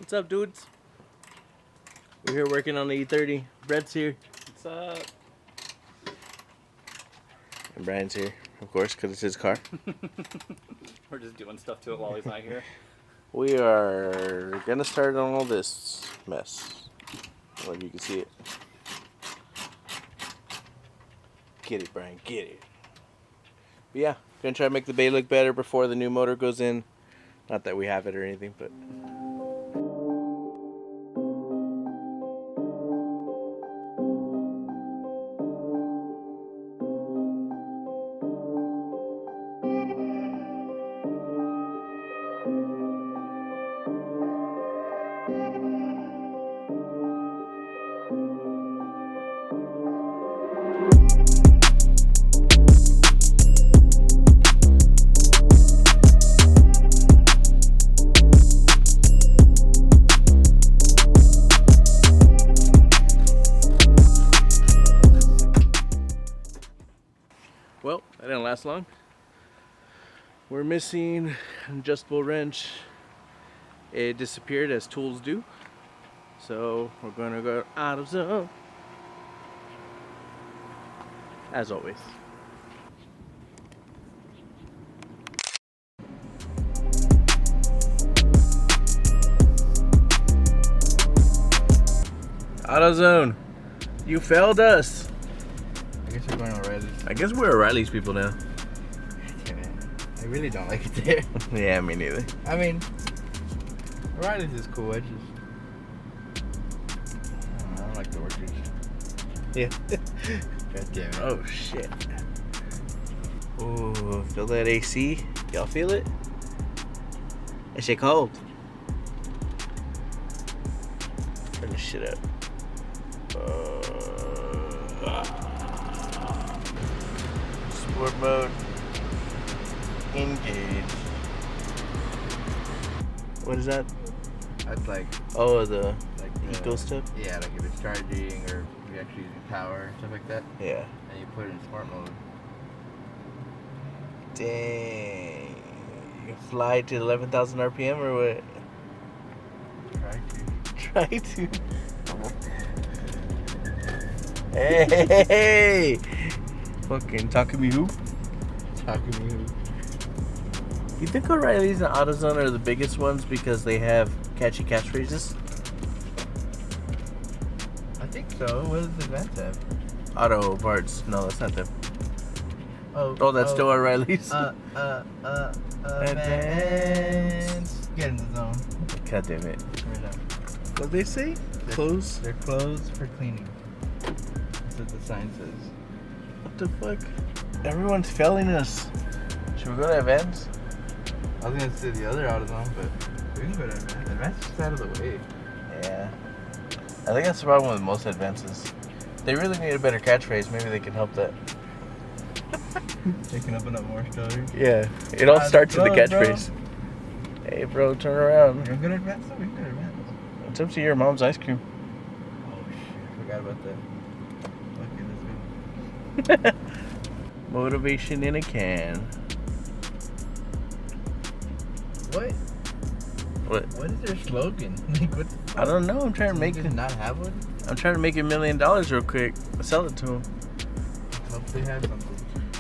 What's up, dudes? We're here working on the E30. Brett's here. What's up? And Brian's here, of course, because it's his car. We're just doing stuff to it while he's not here. We are gonna start on all this mess. Like you can see it. Get it, Brian, get it. But yeah, gonna try to make the bay look better before the new motor goes in. Not that we have it or anything, but... Well, that didn't last long. We're missing an adjustable wrench. It disappeared as tools do. So we're gonna go out of zone. As always. AutoZone, you failed us. I guess we're going O'Reilly's. I guess we're O'Reilly's people now. Damn it. I really don't like it there. Yeah, me neither. I mean, O'Reilly's is cool. I don't like the workers. Yeah. God damn it. Oh shit. Oh, feel that AC? Y'all feel it? That shit cold. Turn this shit up. Sport mode. Engage. What is that? That's like, Oh, the like eco stuff? Yeah, like if it's charging or if you're actually using power and stuff like that. Yeah. And you put it in smart mode. Dang. You can fly to 11,000 RPM or what? Try to. Try to. Hey! Fucking talking me who? Talking to you. You think O'Reilly's and AutoZone are the biggest ones because they have catchy catchphrases? I think so. What does Advance have? Auto parts. No, that's not them. Oh, That's still O'Reilly's. Advance. Get in the zone. God damn it. Right now. What they say? Clothes? They're closed for cleaning. That's what the sign says. What the fuck? Everyone's failing us. Should we go to Advance? I was gonna say the other AutoZone, but we can go to Advance. Advance is just out of the way. Yeah. I think that's the problem with most Advances. They really need a better catchphrase. Maybe they can help that. Taking up enough more stories. Yeah. It all starts with the catchphrase. Hey, bro, turn around. You're gonna Advance? We can go to Advance. It's up to your mom's ice cream. Oh shit, I forgot about that. Okay, let's go. Motivation in a can. What? What is their slogan? Like, what the fuck? I don't know. I'm trying to make Does it. not have one? I'm trying to make $1 million real quick. Sell it to them. Hope they have something.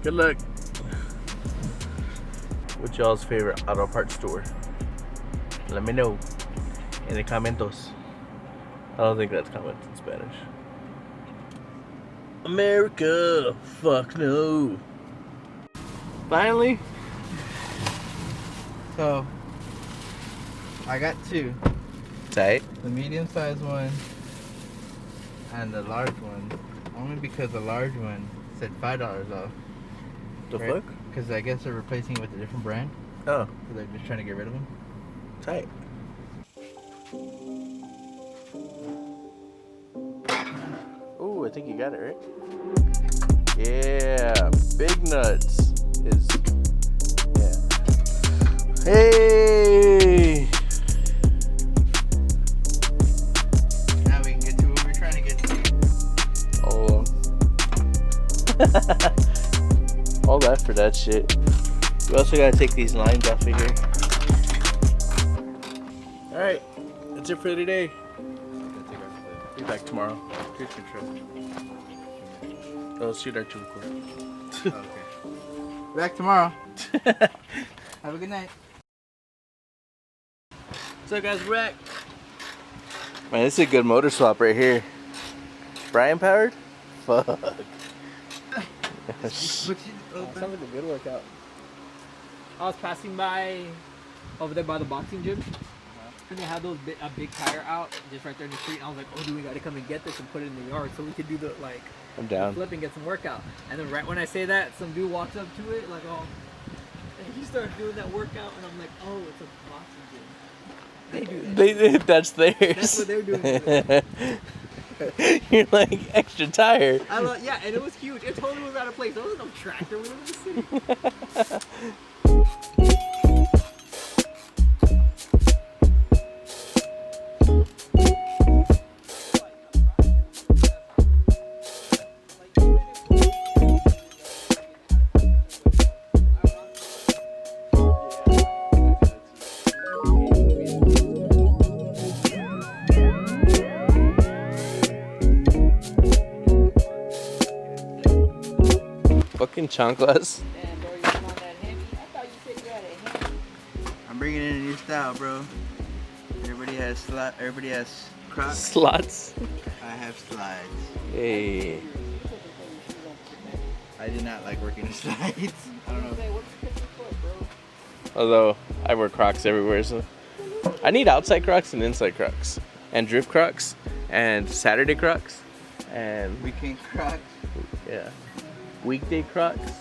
Good luck. What's y'all's favorite auto parts store? Let me know in the commentos. I don't think that's comments in Spanish. America, fuck no. Finally. So, I got two. Tight. The medium-sized one and the large one. Only because the large one said $5 off. The fuck? Because I guess they're replacing it with a different brand. Oh, So they're just trying to get rid of them. tight. Ooh, I think you got it, right? Yeah, big nuts is, yeah. Hey! Now we can get to what we're trying to get to. Oh. All that for that shit. We also gotta take these lines off of here. Alright, That's it for today. Be back tomorrow. Cruise control. Oh, shoot our 2 record. Okay. Back tomorrow. Have a good night. So guys, we're back. Man, this is a good motor swap right here. Brian powered? Fuck. Sounds like a good workout. I was passing by over there by the boxing gym, and they had those a big tire out just right there in the street. And I was like, "Oh, dude, we gotta come and get this and put it in the yard so we could do the I'm down. flip and get some workout." And then right when I say that, some dude walks up to it like, "Oh," and he starts doing that workout, and I'm like, "Oh, it's a boxing gym. They do that. That's theirs. That's what they're doing." You're like extra tired. Yeah, and it was huge. It totally was out of place. There was no tractor. We live in the city. Fucking chanclas. Damn, bro, you want that Hemi? I thought you said you had a Hemi. I'm bringing in a new style, bro. Everybody has Crocs. Slots. I have slides. Hey. I do not like working in slides. I don't know. Say, what's the picture foot, bro? Although I wear Crocs everywhere, so I need outside Crocs and inside Crocs, and drift Crocs, and Saturday Crocs, and Weekend Crocs. yeah, weekday Crocs,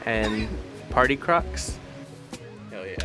and party Crocs. Hell yeah.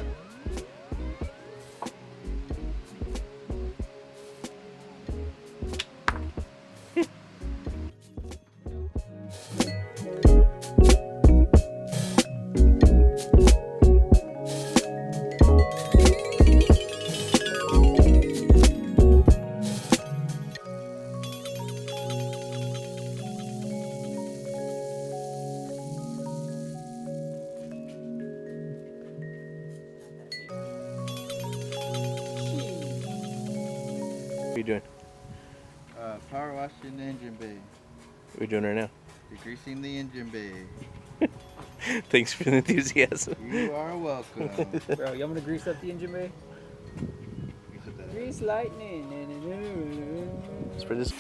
What are you doing? Power washing the engine bay. What are you doing right now? Degreasing the engine bay. Thanks for the enthusiasm. You are welcome. Bro, you want me to grease up the engine bay? Grease lightning. Spread this.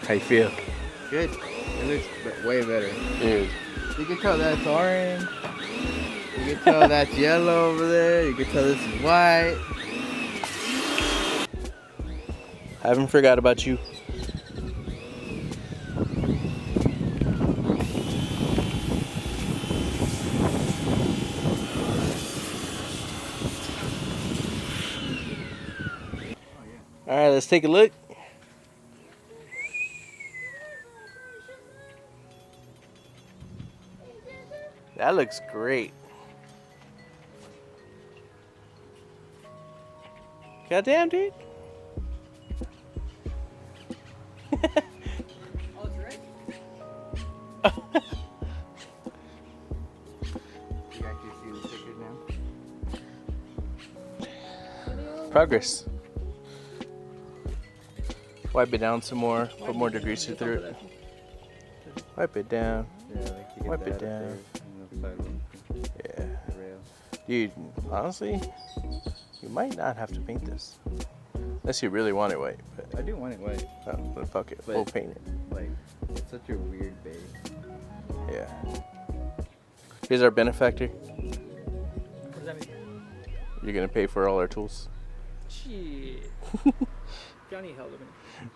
How you feel? Good. It looks way better. Dude. You can tell that's orange. You can tell that's yellow over there. You can tell this is white. I haven't forgot about you. Alright, let's take a look. That looks great. Goddamn, dude. Oh, it's ready. You actually see the stickers now? Progress. Wipe it down some more. Put more degreaser through it. Wipe it down. Yeah, I like to get Wipe it that up down. there on the sidewalk, Yeah. the rail. Dude, honestly, you You might not have to paint this. Unless you really want it white. But I do want it white. oh, then fuck it. But- We'll paint it. Like, it's such a weird bay. Yeah. Here's our benefactor. What does that mean? You're gonna pay for all our tools. Shit. Johnny held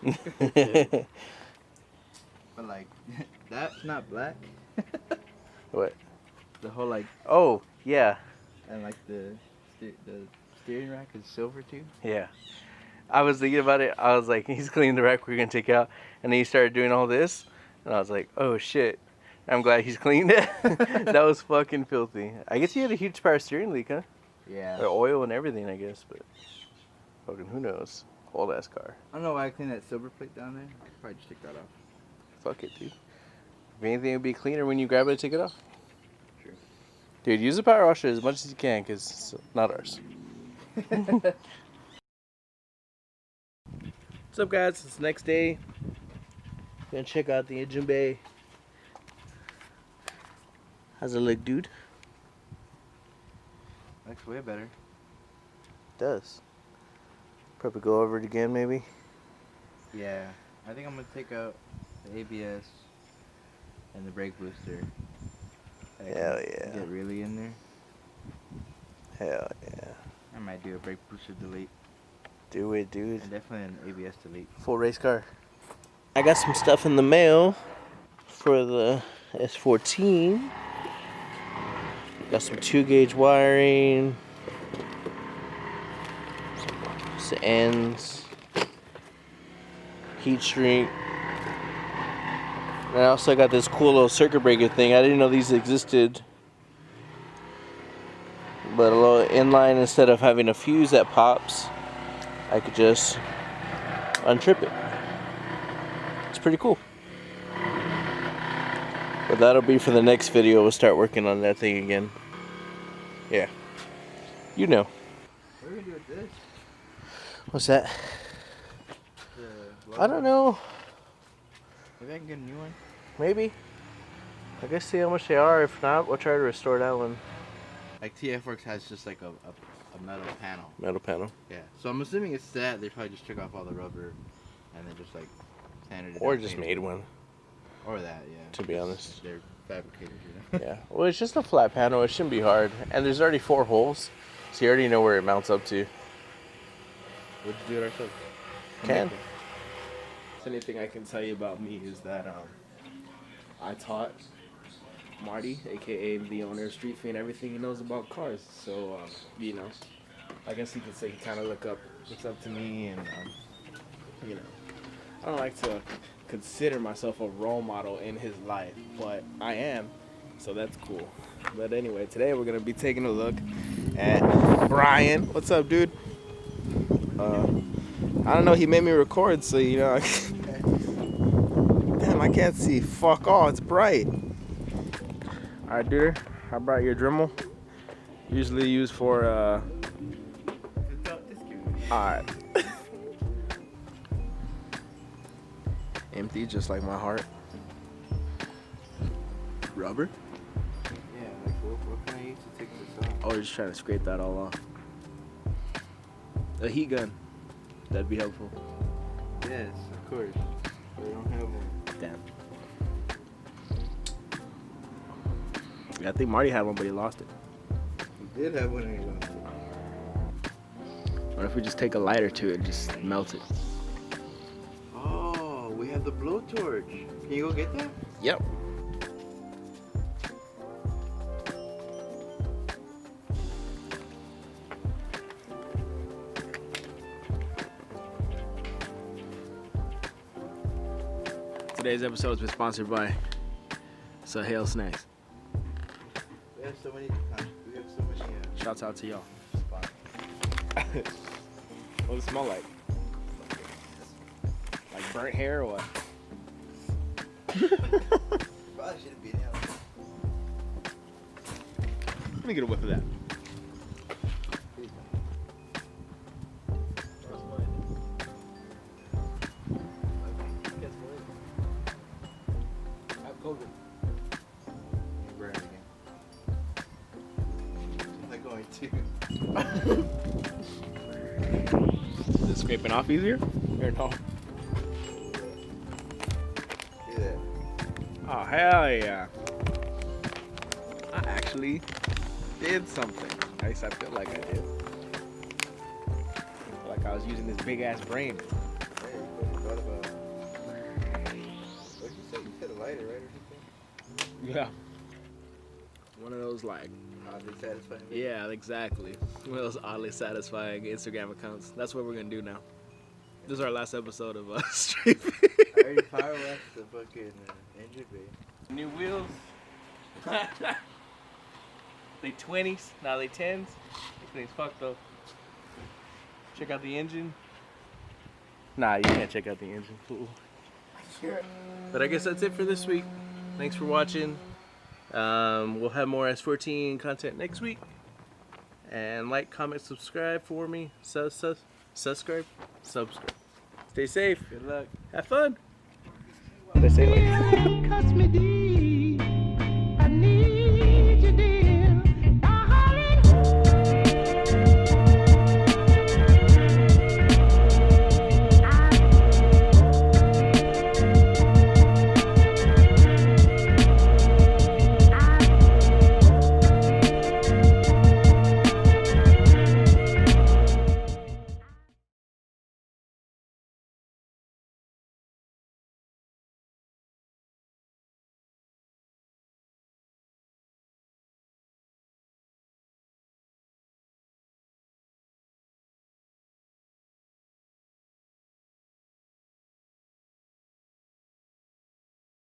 him. But like, that's not black. What? The whole like, Oh, yeah. and like the steering rack is silver too. Yeah. I was thinking about it. I was like, he's cleaning the rack we're gonna take out. And then he started doing all this. And I was like, oh shit. I'm glad he's cleaned it. That was fucking filthy. I guess he had a huge power steering leak, huh? Yeah. Or oil and everything, I guess. But fucking who knows? Old ass car. I don't know why I cleaned that silver plate down there. I could probably just take that off. Fuck it, dude. If anything would be cleaner when you grab it and take it off. True. Dude, use the power washer as much as you can, because it's not ours. What's up, guys? It's the next day. Gonna check out the engine bay. How's it look, dude? Looks way better. Does. Probably go over it again, maybe. Yeah. I think I'm gonna take out the ABS and the brake booster. I can Hell yeah. Get really in there. Hell yeah. I might do a brake booster delete. Do it, dude. And definitely an ABS delete. Full race car. I got some stuff in the mail for the S14. Got some 2-gauge wiring. Some ends. Heat shrink. And I also got this cool little circuit breaker thing. I didn't know these existed. But a little inline, instead of having a fuse that pops, I could just untrip it. It's pretty cool. But that'll be for the next video. We'll start working on that thing again. Yeah. You know. What are we gonna do with this? What's that? The I don't know. Maybe I can get a new one. Maybe. I guess see how much they are. If not, we'll try to restore that one. Like TF Works has just like a metal panel. Metal panel. Yeah. So I'm assuming it's that. They probably just took off all the rubber and then just like sanded it Or down, just painted made it. one. Or that, yeah. To be honest. They're fabricators, you know. Yeah. Well, it's just a flat panel. It shouldn't be hard. And there's already 4 holes. So you already know where it mounts up to. We'll just do it ourselves. Can. The only thing I can tell you about me is that I taught Marty, aka the owner of Street Fiend, everything he knows about cars. So you know, I guess you could say he kind of looks up to me, and you know, I don't like to consider myself a role model in his life, but I am, so that's cool. But anyway, today we're gonna be taking a look at Brian. What's up, dude? I don't know, he made me record, so you know, damn, I can't see fuck all, it's bright. Alright, dude, I brought your Dremel. Usually used for, alright. Empty, just like my heart. Rubber? Yeah, like what can I use to take this off? Oh, you're just trying to scrape that all off. A heat gun. That'd be helpful. Yes, of course. We don't have one. Damn. Yeah, I think Marty had one, but he lost it. We did have one and we lost it. What if we just take a lighter to it and just melt it? Oh, we have the blowtorch. Can you go get that? Yep. Today's episode has been sponsored by Sahel Snacks. We have so many. We have so many. Shouts out to y'all. Spots. What does it smell like? Like burnt hair or what? Probably shouldn't be in here. Let me get a whiff of that. Burn it again. I'm not going to. it scraping off easier? Or no? See that? Oh, hell yeah. I actually did something. At least I feel like I did. Like I was using this big ass brain. Hey, you thought about. What did you say? You said a lighter, right, or something? Yeah. One of those like, Oddly satisfying. yeah, exactly. One of those oddly satisfying Instagram accounts. That's what we're gonna do now. This is our last episode of Street Fiend. I already power waxed the fucking engine bay. New wheels. They 20s, now they 10s. They clean as fuck though. Check out the engine. Nah, you can't check out the engine, fool. But I guess that's it for this week. Thanks for watching. We'll have more S14 content next week. And like, comment, subscribe for me. Subscribe. Stay safe. Good luck. Have fun. What did I say like?